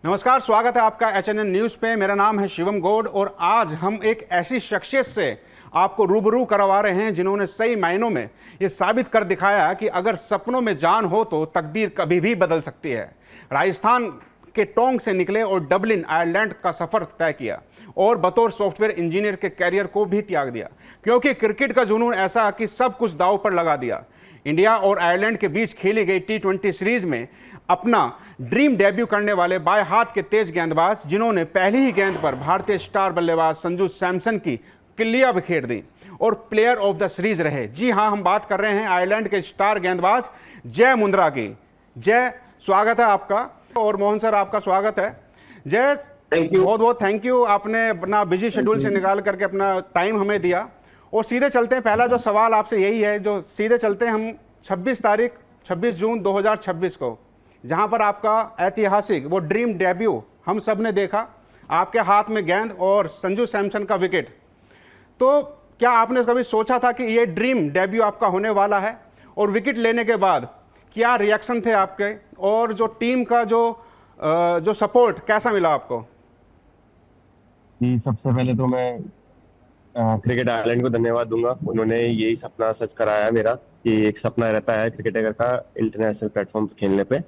नमस्कार, स्वागत है आपका HNN न्यूज़ पे। मेरा नाम है शिवम गौड़ और आज हम एक ऐसी शख्सियत से आपको रूबरू करवा रहे हैं जिन्होंने सही मायनों में ये साबित कर दिखाया कि अगर सपनों में जान हो तो तकदीर कभी भी बदल सकती है। राजस्थान के टोंक से निकले और डबलिन आयरलैंड का सफ़र तय किया और बतौर सॉफ्टवेयर इंजीनियर के कैरियर को भी त्याग दिया, क्योंकि क्रिकेट का जुनून ऐसा कि सब कुछ दांव पर लगा दिया। इंडिया और आयरलैंड के बीच खेली गई T20 सीरीज में अपना ड्रीम डेब्यू करने वाले बाएं हाथ के तेज गेंदबाज, जिन्होंने पहली ही गेंद पर भारतीय स्टार बल्लेबाज संजू सैमसन की किल्लियां बिखेर दी और प्लेयर ऑफ द सीरीज रहे। जी हां, हम बात कर रहे हैं आयरलैंड के स्टार गेंदबाज जय मुंद्रा की। जय, स्वागत है आपका। और मोहन सर, आपका स्वागत है। जय, बहुत बहुत थैंक यू, आपने अपना बिजी शेड्यूल से निकाल करके अपना टाइम हमें दिया। और सीधे चलते हैं, पहला जो सवाल आपसे यही है, जो सीधे चलते हैं हम 26 जून 2026 को, जहां पर आपका ऐतिहासिक वो ड्रीम डेब्यू हम सब ने देखा, आपके हाथ में गेंद और संजू सैमसन का विकेट। तो क्या आपने कभी सोचा था कि ये ड्रीम डेब्यू आपका होने वाला है? और विकेट लेने के बाद क्या रिएक्शन थे आपके, और जो टीम का जो सपोर्ट कैसा मिला आपको? जी, सबसे पहले तो मैं क्रिकेट आयरलैंड को धन्यवाद दूंगा। उन्होंने यही सपना सच कराया है मेरा, कि एक सपना रहता है क्रिकेटर का इंटरनेशनल प्लेटफॉर्म पर खेलने पे।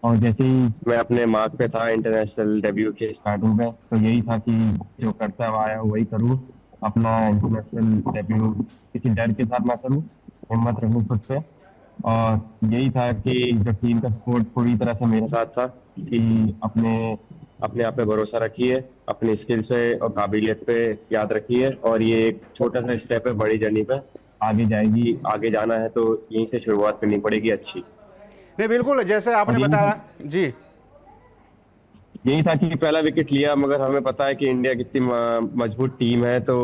और जैसे ही मैं अपने मार्क पे था इंटरनेशनल डेब्यू के स्टार्टिंग में, तो यही था कि जो करता हुआ आया वही करूँ, अपना इंटरनेशनल डेब्यू किसी डर के साथ ना करूँ, हिम्मत रखूँ खुद पे। और यही था कि जो टीम का सपोर्ट पूरी तरह से मेरे साथ था, कि अपने आप पे भरोसा रखिए, अपनी स्किल्स पे और काबिलियत पे याद रखिए, और ये एक छोटा सा स्टेप है बड़ी जर्नी पे, आगे जाएगी। आगे जाना है तो यहीं से शुरुआत करनी पड़ेगी अच्छी। नहीं, बिल्कुल, जैसे आपने बताया जी। यही था कि पहला विकेट लिया, मगर हमें पता है कि इंडिया कितनी मजबूत टीम है, तो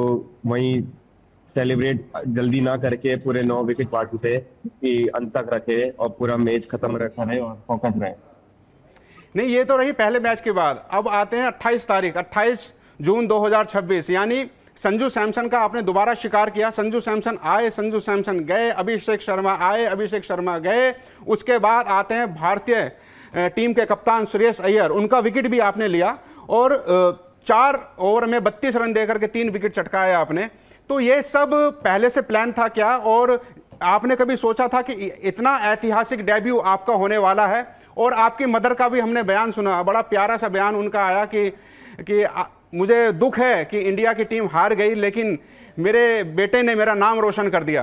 वहीं सेलिब्रेट जल्दी ना करके पूरे 9 विकेट पार्ट उठे कि अंत तक रखे और पूरा मैच खत्म रहे और फोकस रहे। नहीं, ये तो रही पहले मैच के बाद। अब आते हैं 28 जून 2026, यानी संजू सैमसन का आपने दोबारा शिकार किया। संजू सैमसन आए, संजू सैमसन गए, अभिषेक शर्मा आए, अभिषेक शर्मा गए। उसके बाद आते हैं भारतीय टीम के कप्तान श्रेयस अय्यर, उनका विकेट भी आपने लिया और 4 ओवर में 32 रन देकर के 3 विकेट चटकाए आपने। तो ये सब पहले से प्लान था क्या, और आपने कभी सोचा था कि इतना ऐतिहासिक डेब्यू आपका होने वाला है? और आपकी मदर का भी हमने बयान सुना, बड़ा प्यारा सा बयान उनका आया कि मुझे दुख है कि इंडिया की टीम हार गई, लेकिन मेरे बेटे ने मेरा नाम रोशन कर दिया।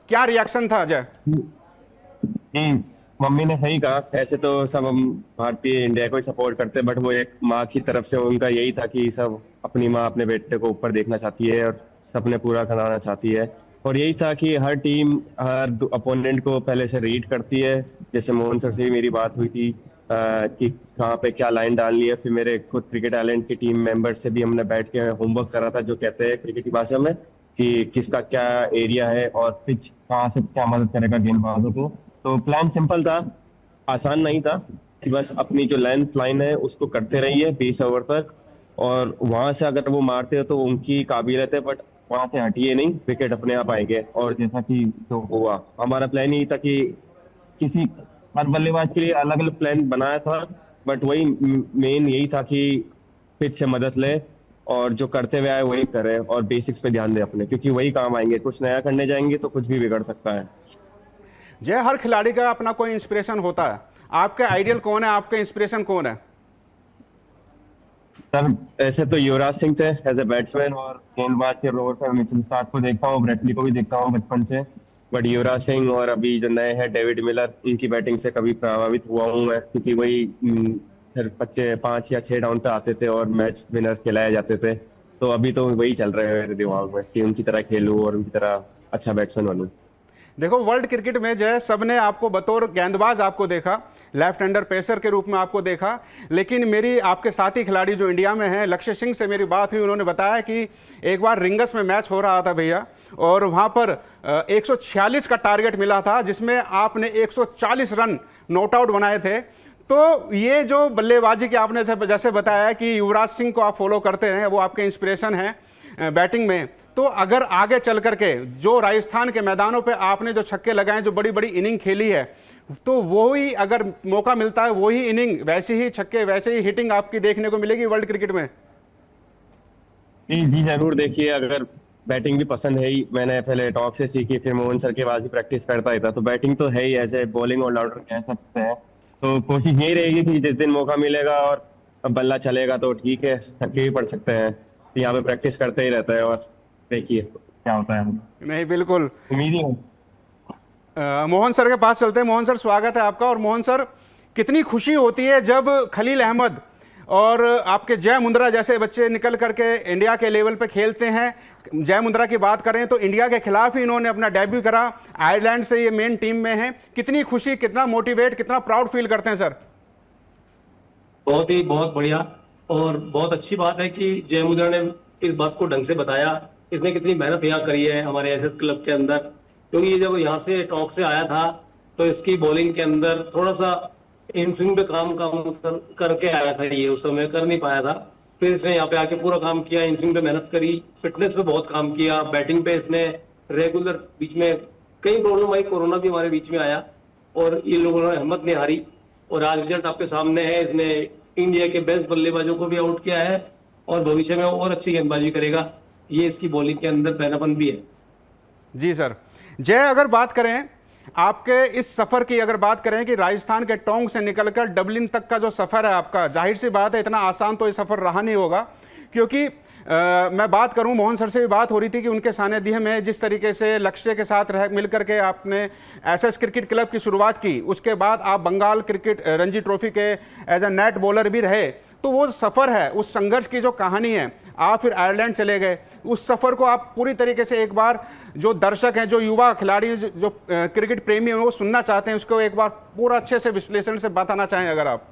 क्या रिएक्शन था अजय? मम्मी ने सही कहा। ऐसे तो सब हम भारतीय इंडिया को ही सपोर्ट करते, बट वो एक माँ की तरफ से उनका यही था कि सब अपनी माँ अपने बेटे को ऊपर देखना चाहती है और सपने पूरा कराना चाहती है। और यही था कि हर टीम हर अपोनेंट को पहले से रीड करती है। जैसे मोहन सर से मेरी बात हुई थी कि कहाँ पे क्या लाइन डालनी है, फिर मेरे खुद क्रिकेट आयरलैंड की टीम मेंबर से भी हमने बैठ के होमवर्क करा था, जो कहते हैं क्रिकेट की भाषा में कि किसका क्या एरिया है और पिच कहाँ से क्या मदद करेगा गेंदबाजों को। तो प्लान सिंपल था, आसान नहीं था, कि बस अपनी जो लेंथ लाइन है उसको करते रहिए 20 ओवर तक, और वहां से अगर वो मारते हो तो उनकी काबिलियत है, बट वहां से हटिए नहीं, विकेट अपने आप आएंगे। और जैसा कि जो हुआ, हमारा प्लान यही था कि किसी हर बल्लेबाज के लिए अलग अलग प्लान बनाया था, बट वही मेन यही था कि पिच से मदद ले और जो करते हुए आए वही करे, और बेसिक्स पे ध्यान दे अपने, क्योंकि वही काम आएंगे। कुछ नया करने जाएंगे तो कुछ भी बिगड़ सकता है। जय, हर खिलाड़ी का अपना कोई इंस्पिरेशन होता है। आपके आइडियल कौन है, आपके इंस्पिरेशन कौन है? सर, ऐसे तो युवराज सिंह थे एज ए बैट्समैन, और गेंदबाज के रोल पर मिचेल स्टार्क को देखता हूँ, ब्रेटली को भी देखता हूँ बचपन से। बट युवराज सिंह और अभी जो नए हैं डेविड मिलर, इनकी बैटिंग से कभी प्रभावित हुआ हूँ मैं, क्योंकि वही फिर बच्चे 5 या 6 डाउन पे आते थे और मैच विनर खिलाए जाते थे। तो अभी तो वही चल रहे हैं मेरे दिमाग में कि उनकी तरह खेलूं और उनकी तरह अच्छा बैट्समैन बनूं। देखो, वर्ल्ड क्रिकेट में जो है सबने आपको बतौर गेंदबाज आपको देखा, लेफ्ट हैंडर पेसर के रूप में आपको देखा, लेकिन मेरी आपके साथी खिलाड़ी जो इंडिया में हैं, लक्ष्य सिंह से मेरी बात हुई। उन्होंने बताया कि एक बार रिंगस में मैच हो रहा था भैया, और वहाँ पर 146 का टारगेट मिला था, जिसमें आपने 140 रन नॉट आउट बनाए थे। तो ये जो बल्लेबाजी की आपने जैसे बताया कि युवराज सिंह को आप फॉलो करते हैं, वो आपके इंस्पिरेशन हैं बैटिंग में, तो अगर आगे चल करके जो राजस्थान के मैदानों पे आपने जो छक्के लगाए, जो बड़ी बड़ी इनिंग खेली है, तो वही अगर मौका मिलता है, वही इनिंग, वैसे ही छक्के, वैसे ही हिटिंग आपकी देखने को मिलेगी वर्ल्ड क्रिकेट में? जी जी जरूर। देखिए, अगर बैटिंग भी पसंद है ही, मैंने पहले टॉप से सीखी, फिर मोहन सर के पास भी प्रैक्टिस करता ही था, तो बैटिंग तो है ही, ऐसे बॉलिंग ऑलराउंडर कह सकते हैं। तो कोशिश यही रहेगी कि जिस दिन मौका मिलेगा और बल्ला चलेगा तो ठीक है, छक्के भी पड़ सकते हैं। तो यहाँ पे प्रैक्टिस करते ही रहता है और देखिए क्या होता है। नहीं, बिल्कुल। उम्मीद ही है। मोहन सर के पास चलते हैं। मोहन सर, स्वागत है आपका। और मोहन सर, कितनी खुशी होती है जब खलील अहमद और आपके जय मुंद्रा जैसे बच्चे निकल करके इंडिया के लेवल पे खेलते हैं। जय मुंद्रा की बात करें तो इंडिया के खिलाफ ही इन्होंने अपना डेब्यू करा, आयरलैंड से ये मेन टीम में है। कितनी खुशी, कितना मोटिवेट, कितना प्राउड फील करते हैं सर? बहुत बढ़िया और बहुत अच्छी बात है कि जय मुंद्रा ने इस बात को ढंग से बताया। इसने कितनी मेहनत यहाँ करी है हमारे एसएस क्लब के अंदर, क्योंकि ये जब यहाँ से टॉप से आया था तो इसकी बॉलिंग के अंदर थोड़ा सा इन स्विंग पे काम करके आया था, ये उस समय कर नहीं पाया था। फिर इसने यहाँ पे आके पूरा काम किया, इन स्विंग पे मेहनत करी, फिटनेस पे बहुत काम किया, बैटिंग पे इसने रेगुलर, बीच में कई प्रॉब्लम आई, कोरोना भी हमारे बीच में आया और ये लोगों ने हिम्मत नहीं हारी और आज रिजल्ट आपके सामने है। इसने इंडिया के बेस्ट बल्लेबाजों को भी आउट किया है और भविष्य में और अच्छी गेंदबाजी करेगा। ये इसकी बॉलिंग के अंदर पहलापन भी है। जी सर। जय, अगर बात करें आपके इस सफर की, अगर बात करें कि राजस्थान के टोंक से निकलकर डबलिन तक का जो सफर है आपका, जाहिर सी बात है इतना आसान तो ये सफर रहा नहीं होगा, क्योंकि मैं बात करूं, मोहन सर से भी बात हो रही थी कि उनके सानिध्य में जिस तरीके से लक्ष्य के साथ रह मिलकर के आपने एसएस क्रिकेट क्लब की शुरुआत की, उसके बाद आप बंगाल क्रिकेट रणजी ट्रॉफी के एज ए नेट बॉलर भी रहे, तो वो सफ़र है, उस संघर्ष की जो कहानी है, आप फिर आयरलैंड चले गए, उस सफ़र को आप पूरी तरीके से एक बार, जो दर्शक हैं, जो युवा खिलाड़ी, जो क्रिकेट प्रेमी हैं, वो सुनना चाहते हैं, उसको एक बार पूरा अच्छे से विश्लेषण से बताना चाहें अगर आप।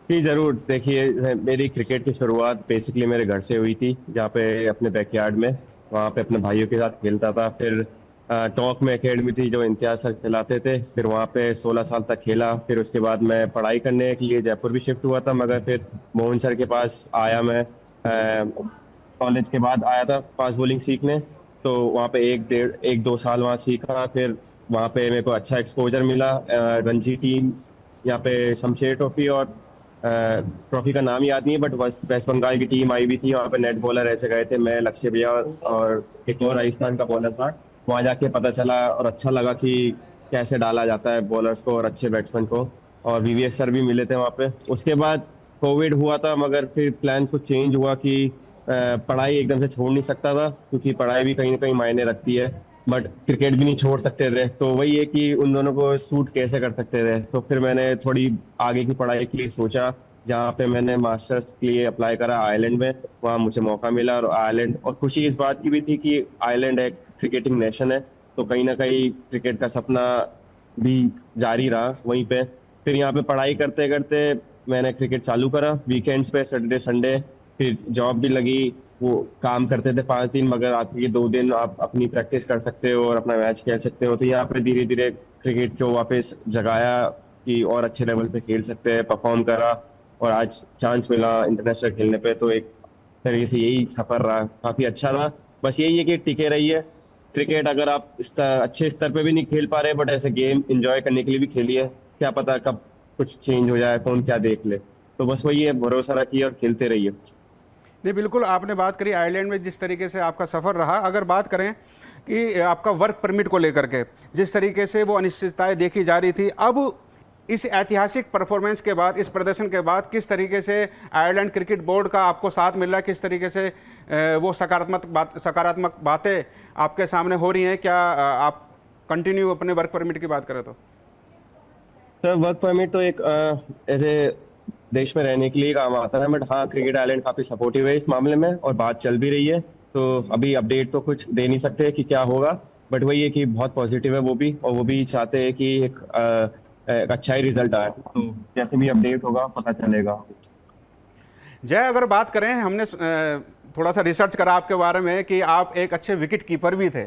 जी जरूर। देखिए, मेरी क्रिकेट की शुरुआत बेसिकली मेरे घर से हुई थी, जहाँ पे अपने बैकयार्ड में, वहाँ पे अपने भाइयों के साथ खेलता था। फिर टॉक में एकेडमी थी जो इम्तियाज सर खिलाते थे, फिर वहाँ पे 16 साल तक खेला। फिर उसके बाद मैं पढ़ाई करने के लिए जयपुर भी शिफ्ट हुआ था, मगर फिर मोहन सर के पास आया। मैं कॉलेज के बाद आया था फास्ट बॉलिंग सीखने, तो वहाँ पे एक दो साल वहाँ सीखा। फिर वहाँ पे मेरे को अच्छा एक्सपोजर मिला। रणजी टीम, यहाँ पे शमशेर ट्रॉफी और ट्रॉफी का नाम याद नहीं है, बट वेस्ट बंगाल की टीम आई हुई थी, वहाँ पे नेट बॉलर ऐसे गए थे, मैं, लक्ष्य भैया और एक और राजस्थान का बॉलर था। वहाँ जाके पता चला और अच्छा लगा कि कैसे डाला जाता है बॉलर्स को और अच्छे बैट्समैन को, और वीवीएस सर भी मिले थे वहाँ पे। उसके बाद कोविड हुआ था, मगर फिर प्लान कुछ चेंज हुआ कि पढ़ाई एकदम से छोड़ नहीं सकता था, क्योंकि पढ़ाई भी कहीं ना कहीं मायने रखती है, बट क्रिकेट भी नहीं छोड़ सकते थे। तो वही है कि उन दोनों को सूट कैसे कर सकते थे। तो फिर मैंने थोड़ी आगे की पढ़ाई के लिए सोचा, जहाँ पे मैंने मास्टर्स के लिए अप्लाई करा आयरलैंड में, वहाँ मुझे मौका मिला। और आयरलैंड, और खुशी इस बात की भी थी कि आयरलैंड एक क्रिकेटिंग नेशन है, तो कहीं ना कहीं क्रिकेट का सपना भी जारी रहा वहीं पे। फिर यहाँ पे पढ़ाई करते करते मैंने क्रिकेट चालू करा वीकेंड्स पे, सैटरडे संडे। फिर जॉब भी लगी, वो काम करते थे 5 दिन, मगर आपके 2 दिन आप अपनी प्रैक्टिस कर सकते हो और अपना मैच खेल सकते हो। तो यहाँ पे धीरे धीरे क्रिकेट को वापस जगाया कि और अच्छे लेवल पे खेल सकते हैं, परफॉर्म करा, और आज चांस मिला इंटरनेशनल खेलने पे। तो एक तरीके से यही सफर रहा, काफी अच्छा रहा। बस यही है कि टिके रहिए। क्रिकेट अगर आप अच्छे स्तर पे भी नहीं खेल पा रहे, बट ऐसे गेम एंजॉय करने के लिए भी खेलिए, क्या पता कब कुछ चेंज हो जाए, कौन क्या देख ले। तो बस वही है, भरोसा रखिए और खेलते रहिए। नहीं, बिल्कुल आपने बात करी आयरलैंड में जिस तरीके से आपका सफ़र रहा। अगर बात करें कि आपका वर्क परमिट को लेकर के जिस तरीके से वो अनिश्चितताएं देखी जा रही थी, अब इस ऐतिहासिक परफॉर्मेंस के बाद, इस प्रदर्शन के बाद, किस तरीके से आयरलैंड क्रिकेट बोर्ड का आपको साथ मिल रहा है, किस तरीके से वो सकारात्मक बातें आपके सामने हो रही हैं? क्या आप कंटिन्यू अपने वर्क परमिट की बात करें तो? सर, वर्क परमिट तो एक ऐसे देश में रहने के लिए काम आता है, बट हाँ, क्रिकेट आयरलैंड काफी सपोर्टिव है इस मामले में और बात चल भी रही है। तो अभी अपडेट तो कुछ दे नहीं सकते कि क्या होगा, बट वही है कि बहुत पॉजिटिव है वो भी, और वो भी चाहते हैं कि एक अच्छा ही रिजल्ट आए। तो जैसे भी अपडेट होगा पता चलेगा। जय, अगर बात करें, हमने थोड़ा सा रिसर्च करा आपके बारे में कि आप एक अच्छे विकेट कीपर भी थे।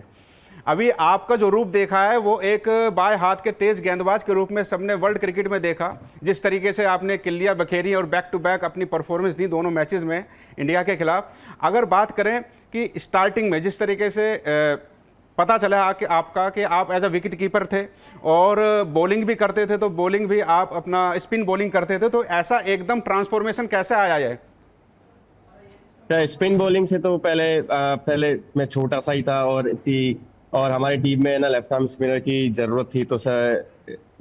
अभी आपका जो रूप देखा है वो एक बाएं हाथ के तेज गेंदबाज के रूप में सबने वर्ल्ड क्रिकेट में देखा। जिस तरीके से आपने किल्लियां बखेरी और बैक टू बैक अपनी परफॉर्मेंस दी दोनों मैचेस में इंडिया के खिलाफ। अगर बात करें कि स्टार्टिंग में जिस तरीके से पता चला कि आपका कि आप एज अ विकेट कीपर थे और बॉलिंग भी करते थे, तो बॉलिंग भी आप अपना स्पिन बॉलिंग करते थे, तो ऐसा एकदम ट्रांसफॉर्मेशन कैसे आया है? स्पिन बॉलिंग से तो पहले मैं छोटा सा ही था और हमारी टीम में ना लेफ्ट आर्म स्पिनर की जरूरत थी, तो सर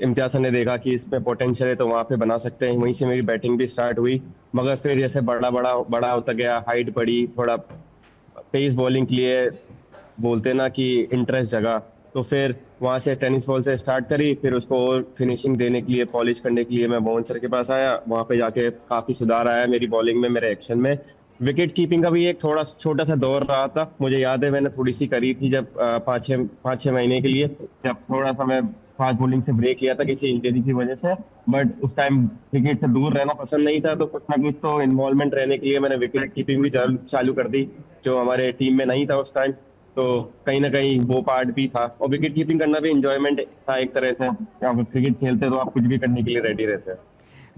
इम्तियाज सर ने देखा कि इसमें पोटेंशियल है तो वहाँ पे बना सकते हैं। वहीं से मेरी बैटिंग भी स्टार्ट हुई, मगर फिर जैसे बड़ा होता गया, हाइट बढ़ी, थोड़ा पेस बॉलिंग के लिए बोलते ना कि इंटरेस्ट जगा, तो फिर वहाँ से टेनिस बॉल से स्टार्ट करी। फिर उसको और फिनिशिंग देने के लिए, पॉलिश करने के लिए मैं मोहन सर के पास आया। वहाँ पे जाके काफी सुधार आया मेरी बॉलिंग में, मेरे एक्शन में। विकेट कीपिंग का भी एक थोड़ा छोटा सा दौर रहा था, मुझे याद है मैंने थोड़ी सी करी थी जब 5-6 महीने के लिए, जब थोड़ा सा मैं फास्ट बॉलिंग से ब्रेक लिया था किसी इंजरी की वजह से। बट उस टाइम क्रिकेट से दूर रहना पसंद नहीं था, तो कुछ ना कुछ तो इन्वॉल्वमेंट रहने के लिए मैंने विकेट कीपिंग भी चालू कर दी, जो हमारे टीम में नहीं था उस टाइम। तो कहीं ना कहीं वो पार्ट भी था, और विकेट कीपिंग करना भी इंजॉयमेंट था एक तरह से। आप क्रिकेट खेलते तो आप कुछ भी करने के लिए रेडी रहते हैं।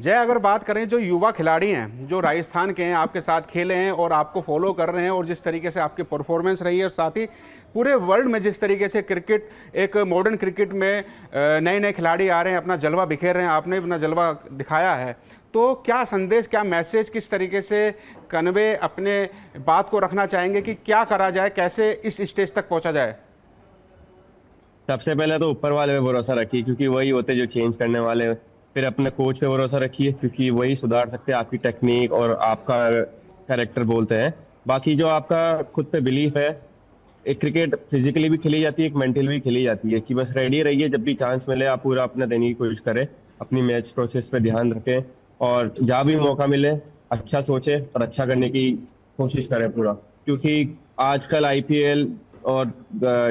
जय, अगर बात करें जो युवा खिलाड़ी हैं जो राजस्थान के हैं, आपके साथ खेले हैं और आपको फॉलो कर रहे हैं, और जिस तरीके से आपकी परफॉर्मेंस रही है, और साथ ही पूरे वर्ल्ड में जिस तरीके से क्रिकेट, एक मॉडर्न क्रिकेट में नए नए खिलाड़ी आ रहे हैं, अपना जलवा बिखेर रहे हैं, आपने अपना जलवा दिखाया है, तो क्या संदेश, क्या मैसेज, किस तरीके से कन्वे अपने बात को रखना चाहेंगे कि क्या करा जाए, कैसे इस स्टेज तक पहुंचा जाए? सबसे पहले तो ऊपर वाले पे भरोसा रखिए, क्योंकि वही होते जो चेंज करने वाले। फिर अपने कोच पे भरोसा रखिए, क्योंकि वही सुधार सकते हैं आपकी टेक्निक और आपका कैरेक्टर बोलते हैं। बाकी जो आपका खुद पे बिलीफ है, एक क्रिकेट फिजिकली भी खेली जाती है, एक मेंटली भी खेली जाती है, कि बस रेडी रहिए, जब भी चांस मिले आप पूरा अपना देने की कोशिश करें, अपनी मैच प्रोसेस पे ध्यान रखें, और जहाँ भी मौका मिले अच्छा सोचे और अच्छा करने की कोशिश करें पूरा। क्योंकि आजकल आईपीएल और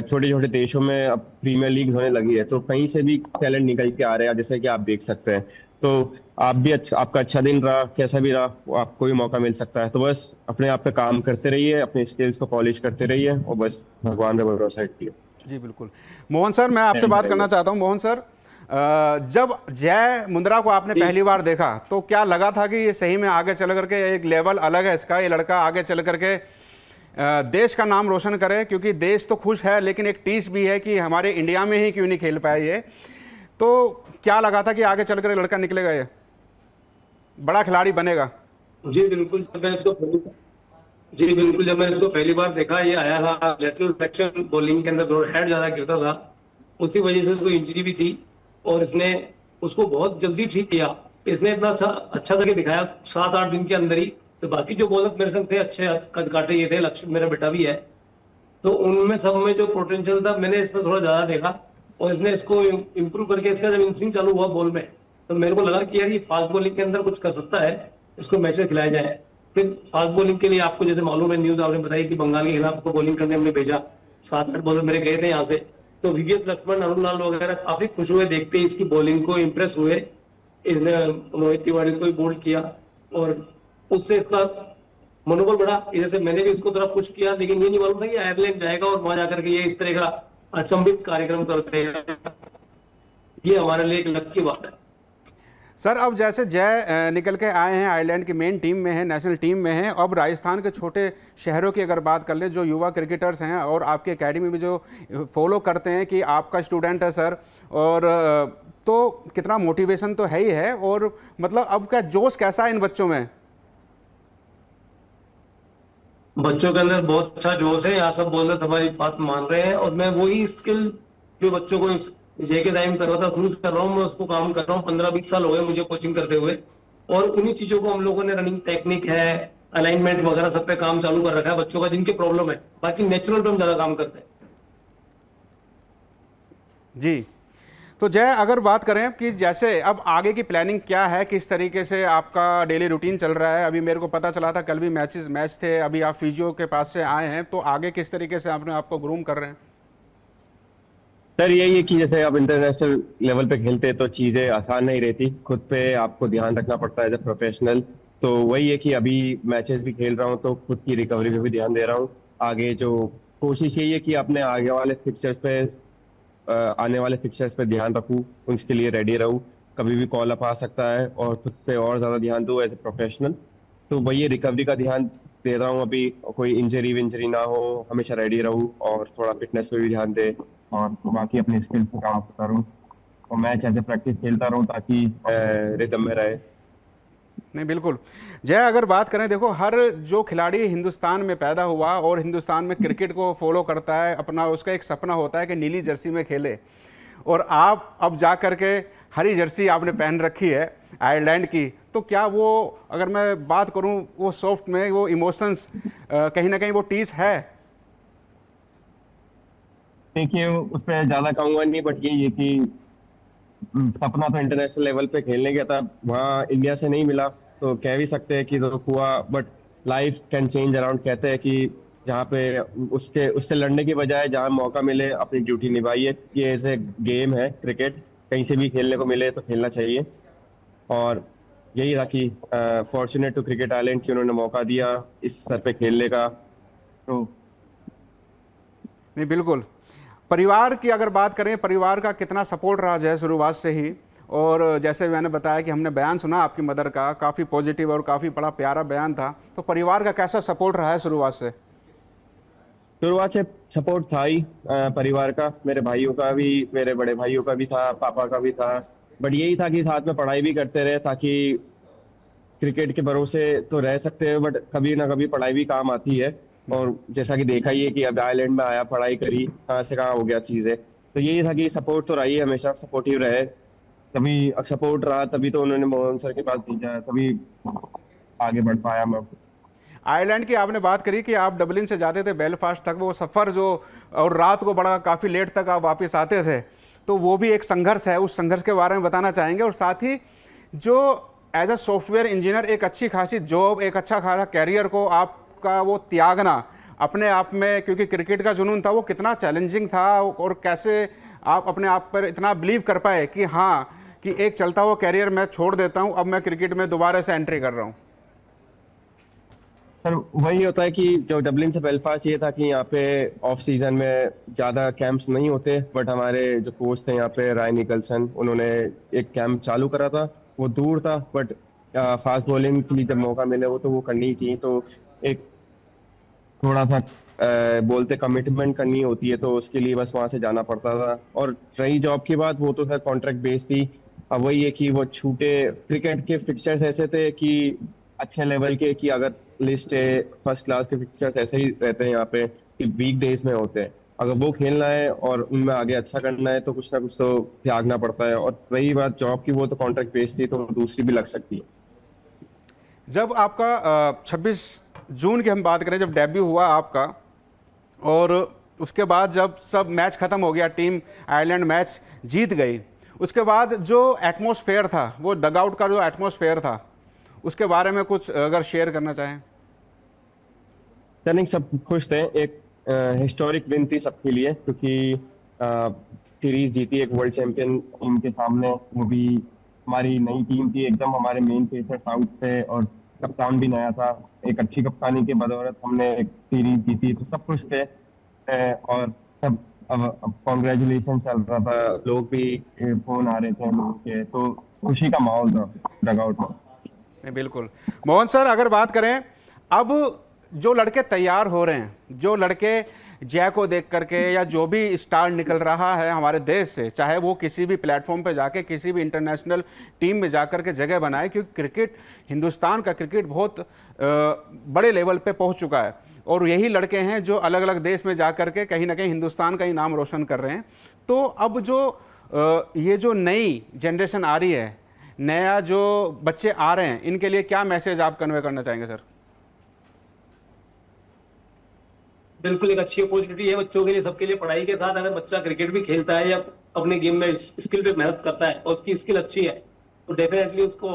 छोटे छोटे देशों में अब प्रीमियर लीग होने लगी है, तो कहीं से भी टैलेंट निकल के आ रहे हैं, जैसे कि आप देख सकते हैं। तो आप भी आपका अच्छा दिन रहा, कैसा भी रहा, आपको भी मौका मिल सकता है। तो बस अपने आप पे काम करते रहिए, अपने स्किल्स को पॉलिश करते रहिए, और बस भगवान पे भरोसा रखिए। जी बिल्कुल। मोहन सर, मैं आपसे बात करना चाहता हूँ। मोहन सर, जब जय मुंद्रा को आपने पहली बार देखा तो क्या लगा था कि ये सही में आगे चल करके एक लेवल अलग है इसका, ये लड़का आगे चल करके देश का नाम रोशन करे? क्योंकि देश तो खुश है, लेकिन एक टीस भी है कि हमारे इंडिया में ही क्यों नहीं खेल पाए ये। तो क्या लगा था कि आगे चल कर लड़का निकलेगा, ये बड़ा खिलाड़ी बनेगा? जी बिल्कुल, जब मैंने इसको पहली बार देखा, ये आया था लेटरल फ्लेक्शन बॉलिंग के अंदर, थोड़ा हेड ज्यादा गिरता था, उसी वजह से उसको इंजरी भी थी, और इसने उसको बहुत जल्दी ठीक किया। इसने इतना अच्छा करके दिखाया 7-8 दिन के अंदर ही। तो बाकी जो बॉलर मेरे संग थे, अच्छे कद काटे ये थे, लक्ष्य मेरा बेटा भी है, तो उनमें सब में जो पोटेंशियल था मैंने इसमें थोड़ा ज्यादा देखा, और इसने इसको इम्प्रूव करके, इसका जब इनिंग चालू हुआ बॉल में, तो मेरे को लगा कि यार ये फास्ट बॉलिंग के अंदर कुछ कर सकता है, इसको मैचेस खिलाया जाए। फिर फास्ट बॉलिंग के लिए आपको जैसे मालूम है, न्यूज आपने बताई कि बंगाल के खिलाफ उसको बॉलिंग करने हमने भेजा, 7-8 बॉलर मेरे गए थे यहाँ से, तो वीवीएस लक्ष्मण, अरुण लाल वगैरह काफी खुश हुए देखते ही इसकी बॉलिंग को, इंप्रेस हुए। इसने मोहित तिवारी को भी बोल्ड किया, और उससे इसका मनोबल बढ़ा। जैसे मैंने भी इसको थोड़ा पुश किया, लेकिन ये नहीं मालूम था कि आयरलैंड जाएगा और वहां जाकर के ये इस तरह का अचंभित कार्यक्रम करते हैं। ये हमारे लिए एक लक की बात है। सर, अब जैसे जय निकल के आए हैं, आयरलैंड की मेन टीम में है, नेशनल टीम में है, अब राजस्थान के छोटे शहरों की अगर बात कर ले, जो युवा क्रिकेटर्स हैं और आपके एकेडमी में जो फॉलो करते हैं कि आपका स्टूडेंट है सर, और तो कितना मोटिवेशन तो है ही है, और मतलब अब क्या जोश कैसा है इन बच्चों में? बच्चों के अंदर बहुत अच्छा जोश है, यहाँ सब बॉलर हमारी बात मान रहे हैं, और मैं वही स्किल जो बच्चों को जे के टाइम कर रहा था, शुरू कर रहा हूँ मैं, उसको काम कर रहा हूँ। 15-20 साल हो गए मुझे कोचिंग करते हुए, और उन्हीं चीजों को हम लोगों ने, रनिंग टेक्निक है, अलाइनमेंट वगैरह सब पे काम चालू कर रखा है बच्चों का, जिनके प्रॉब्लम है। बाकी नेचुरल पे हम ज्यादा काम करते हैं। जी, तो जय, अगर बात करें कि जैसे अब आगे की प्लानिंग क्या है, किस तरीके से आपका डेली रूटीन चल रहा है? अभी मेरे को पता चला था कल भी मैच थे, अभी आप फिजियो के पास से आए हैं, तो आगे किस तरीके से आपने आपको ग्रूम कर रहे हैं? सर यही है कि जैसे आप इंटरनेशनल लेवल पे खेलते हैं तो चीजें आसान नहीं रहती, खुद पे आपको ध्यान रखना पड़ता है एज ए प्रोफेशनल। तो वही है कि अभी मैचेस भी खेल रहा हूँ तो खुद की रिकवरी पे भी ध्यान दे रहा हूँ। आगे जो कोशिश यही है कि अपने आगे वाले फिक्चर्स पे आने वाले फिक्चर्स पे ध्यान रखूँ, उसके लिए रेडी रहूँ। कभी भी कॉल अप आ सकता है और खुद पे और ज़्यादा ध्यान दूँ एज ए प्रोफेशनल। तो वही रिकवरी का ध्यान दे रहा हूँ अभी, कोई इंजरी विंजरी ना हो, हमेशा रेडी रहूँ और थोड़ा फिटनेस पे भी ध्यान दे और बाकी अपने स्किल्स पे काम करूँ और मैच ऐसे प्रैक्टिस खेलता रहूँ ताकि रिदम में रहे। नहीं बिल्कुल जय, अगर बात करें देखो हर जो खिलाड़ी हिंदुस्तान में पैदा हुआ और हिंदुस्तान में क्रिकेट को फॉलो करता है, अपना उसका एक सपना होता है कि नीली जर्सी में खेले, और आप अब जा कर के हरी जर्सी आपने पहन रखी है आयरलैंड की, तो क्या वो, अगर मैं बात करूं वो सॉफ्ट में वो इमोशंस कहीं ना कहीं वो टीस है? देखिए उस पर ज़्यादा कहूँगा नहीं, बट ये कि सपना तो इंटरनेशनल लेवल पे खेलने का था, वहाँ इंडिया से नहीं मिला तो कह भी सकते हैं कि तो हुआ, but life can change around. कहते हैं कि जहाँ पे उससे लड़ने की बजाय जहाँ मौका मिले अपनी ड्यूटी निभाइए। ये ऐसे गेम है क्रिकेट, कहीं से भी खेलने को मिले तो खेलना चाहिए। और यही था कि फॉर्चुनेट टू क्रिकेट आइलैंड कि उन्होंने मौका दिया इस स्तर पे खेलने का। तो नहीं बिल्कुल, परिवार की अगर बात करें, परिवार का कितना सपोर्ट रहा है शुरुआत से ही? और जैसे मैंने बताया कि हमने बयान सुना आपकी मदर का, काफ़ी पॉजिटिव और काफ़ी बड़ा प्यारा बयान था, तो परिवार का कैसा सपोर्ट रहा है शुरुआत से? शुरुआत से सपोर्ट था ही परिवार का, मेरे भाइयों का भी, मेरे बड़े भाइयों का भी था, पापा का भी था। बट यही था कि साथ में पढ़ाई भी करते रहे ताकि क्रिकेट के भरोसे तो रह सकते हैं बट कभी ना कभी पढ़ाई भी काम आती है। और जैसा कि देखा ही है कि अब आयरलैंड में आया, पढ़ाई करी, कहाँ से कहाँ हो गया चीजें। तो यही था कि सपोर्ट तो रही, हमेशा सपोर्टिव रहे। तभी सपोर्ट रहा, तभी तो उन्होंने मोहन सर के पास भेजा, तभी आगे बढ़ पाया मैं। आयरलैंड की आपने बात करी कि आप डबलिन से जाते थे बेलफास्ट तक, वो सफ़र जो, और रात को बड़ा काफ़ी लेट तक आप वापस आते थे, तो वो भी एक संघर्ष है, उस संघर्ष के बारे में बताना चाहेंगे? और साथ ही जो एज अ सॉफ्टवेयर इंजीनियर एक अच्छी खासी जॉब, एक अच्छा खासा कैरियर को आपका वो त्यागना अपने आप में, क्योंकि क्रिकेट का जुनून था, वो कितना चैलेंजिंग था, और कैसे आप अपने आप पर इतना बिलीव कर पाए कि हाँ, कि एक चलता हुआ कैरियर मैं छोड़ देता हूँ, अब मैं क्रिकेट में दोबारा से एंट्री कर रहा हूँ? सर वही होता है कि जो डबलिन से बेलफास्ट ये था कि यहाँ पे ऑफ सीजन में ज़्यादा कैंप्स नहीं होते, बट हमारे जो कोच थे यहाँ पे राय निकलसन, उन्होंने एक कैंप चालू करा था। वो दूर था बट फास्ट बॉलिंग के लिए जब मौका मिले वो तो वो करनी ही थी। तो एक थोड़ा सा बोलते कमिटमेंट करनी होती है, तो उसके लिए बस वहाँ से जाना पड़ता था। और रही जॉब की बात, वो तो सर कॉन्ट्रैक्ट बेस थी। अब वही है कि वो छूटे, क्रिकेट के फिक्चर्स ऐसे थे कि अच्छे लेवल के, कि अगर लिस्ट है फर्स्ट क्लास के फिक्चर्स ऐसे ही रहते हैं यहाँ पे कि वीक डेज में होते हैं। अगर वो खेलना है और उनमें आगे अच्छा करना है तो कुछ ना कुछ तो त्यागना पड़ता है। और रही बात जॉब की, वो तो कॉन्ट्रैक्ट बेस थी, तो दूसरी भी लग सकती है। जब आपका 26 जून की हम बात करें, जब डेब्यू हुआ आपका, और उसके बाद जब सब मैच ख़त्म हो गया, टीम आयरलैंड मैच जीत गई, उसके बाद जो एटमॉस्फेयर था, वो डगआउट का जो एटमॉस्फेयर था, उसके बारे में कुछ अगर शेयर करना चाहें? सर नहीं, सब खुश थे। एक हिस्टोरिक विन थी सबके लिए, क्योंकि सीरीज जीती एक वर्ल्ड चैंपियन टीम के सामने, वो भी हमारी नई टीम थी एकदम, हमारे मेन पेसर आउट थे और कप्तान भी नया था। एक अच्छी कप्तानी के बदौलत हमने एक सीरीज जीती, तो सब खुश थे। और सब अब कॉन्ग्रेचुलेशन चल रहा था, लोग भी फोन आ रहे थे लोग के, तो खुशी का माहौल था डगआउट में। नहीं बिल्कुल। मोहन सर, अगर बात करें, अब जो लड़के तैयार हो रहे हैं, जो लड़के जय को देख करके, या जो भी स्टार निकल रहा है हमारे देश से, चाहे वो किसी भी प्लेटफॉर्म पे जाके किसी भी इंटरनेशनल टीम में जाकर के जगह बनाए, क्योंकि क्रिकेट, हिंदुस्तान का क्रिकेट बहुत बड़े लेवल पे पहुंच चुका है, और यही लड़के हैं जो अलग अलग देश में जाकर के कहीं ना कहीं हिंदुस्तान का ही नाम रोशन कर रहे हैं। तो अब जो ये जो नई जनरेशन आ रही है, नया जो बच्चे आ रहे हैं, इनके लिए क्या मैसेज आप कन्वे करना चाहेंगे सर? बिल्कुल एक अच्छी अपॉर्चुनिटी है बच्चों के लिए, सबके लिए। पढ़ाई के साथ अगर बच्चा क्रिकेट भी खेलता है या अपने गेम में स्किल पे मेहनत करता है और उसकी स्किल अच्छी है, तो डेफिनेटली उसको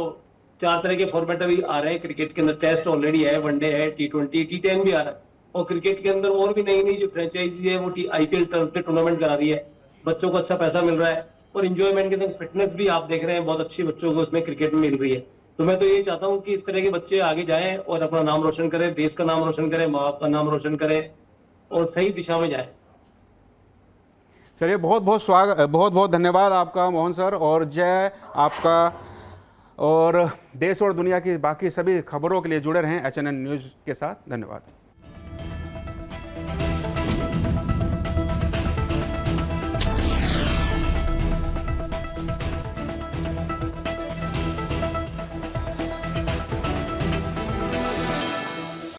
4 तरह के फॉर्मेट अभी आ रहे हैं क्रिकेट के अंदर। टेस्ट ऑलरेडी है, वनडे है, T20, T10 भी आ रहा है, और क्रिकेट के अंदर और भी नई नई जो फ्रेंचाइजी है वो IPL टर्फ पे टूर्नामेंट करा रही है। बच्चों को अच्छा पैसा मिल रहा है, और इंजॉयमेंट के साथ फिटनेस भी आप देख रहे हैं बहुत अच्छी बच्चों को उसमें क्रिकेट में मिल रही है। तो मैं तो यही चाहता हूँ कि इस तरह के बच्चे आगे जाएं और अपना नाम रोशन करें, देश का नाम रोशन करें, माँ बाप का नाम रोशन करें, और सही दिशा में जाए। चलिए, बहुत बहुत धन्यवाद आपका मोहन सर, और जय आपका। और देश और दुनिया की बाकी सभी खबरों के लिए जुड़े रहें HNN न्यूज़ के साथ। धन्यवाद।